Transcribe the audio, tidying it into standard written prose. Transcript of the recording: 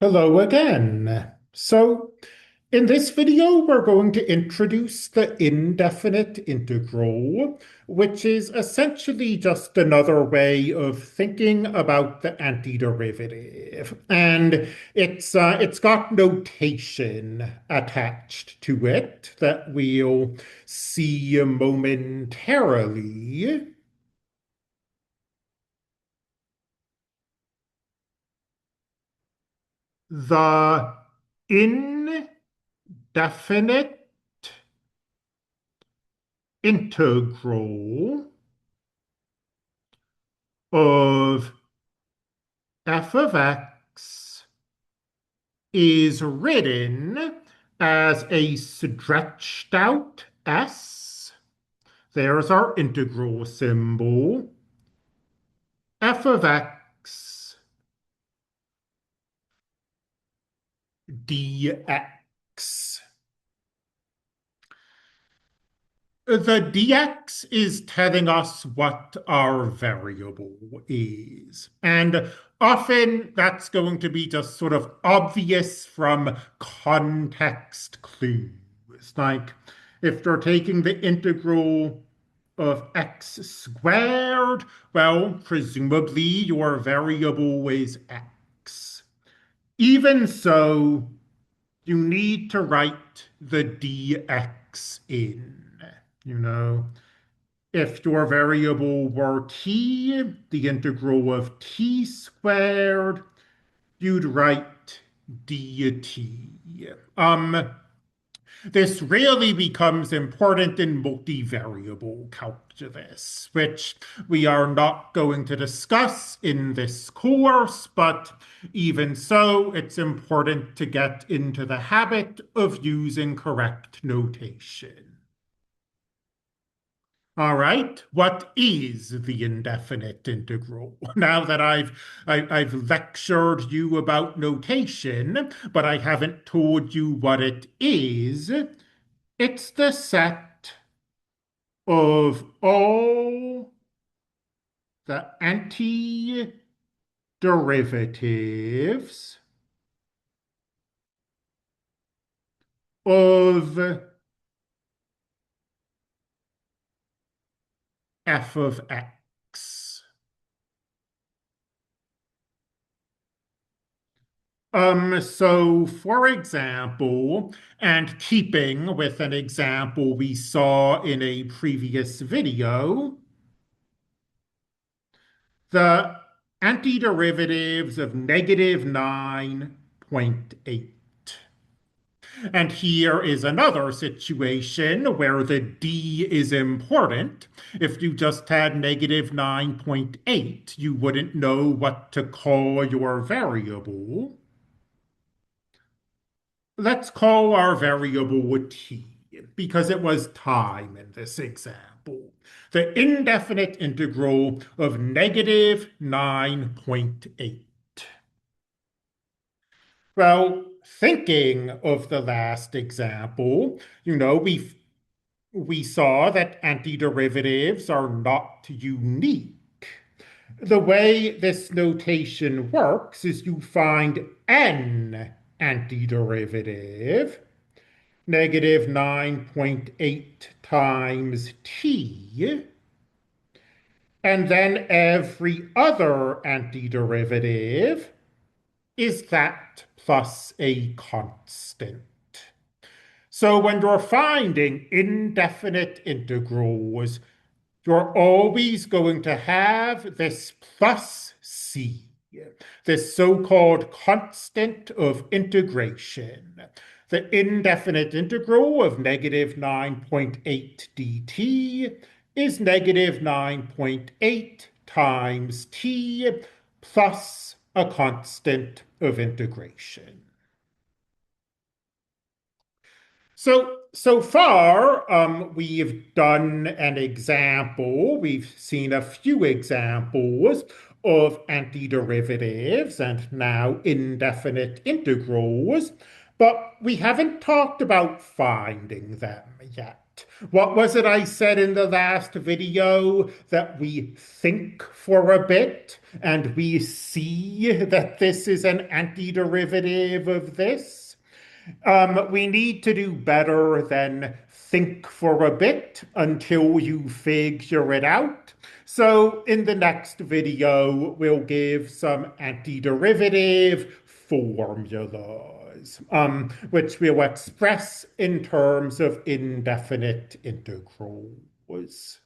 Hello again. In this video, we're going to introduce the indefinite integral, which is essentially just another way of thinking about the antiderivative. And it's got notation attached to it that we'll see momentarily. The indefinite integral of f of x is written as a stretched out s. There's our integral symbol. F of x dx. The dx is telling us what our variable is. And often that's going to be just sort of obvious from context clues. Like if you're taking the integral of x squared, well, presumably your variable is x. Even so, you need to write the dx in. You know, if your variable were t, the integral of t squared, you'd write dt. This really becomes important in multivariable calculus, which we are not going to discuss in this course, but even so, it's important to get into the habit of using correct notation. All right, what is the indefinite integral? Now that I've lectured you about notation, but I haven't told you what it is, it's the set of all the antiderivatives of f of x. So for example, and keeping with an example we saw in a previous video, the antiderivatives of negative 9.8. And here is another situation where the d is important. If you just had negative 9.8, you wouldn't know what to call your variable. Let's call our variable t, because it was time in this example. The indefinite integral of negative 9.8. Well, thinking of the last example, we saw that antiderivatives are not unique. The way this notation works is you find n antiderivative, negative 9.8 times t, and then every other antiderivative is that plus a constant. So when you're finding indefinite integrals, you're always going to have this plus c, this so-called constant of integration. The indefinite integral of negative 9.8 dt is negative 9.8 times t plus a constant of integration. So far, we've done an example. We've seen a few examples of antiderivatives and now indefinite integrals, but we haven't talked about finding them yet. What was it I said in the last video? That we think for a bit and we see that this is an antiderivative of this? We need to do better than think for a bit until you figure it out. So in the next video, we'll give some antiderivative formulas, which we'll express in terms of indefinite integrals.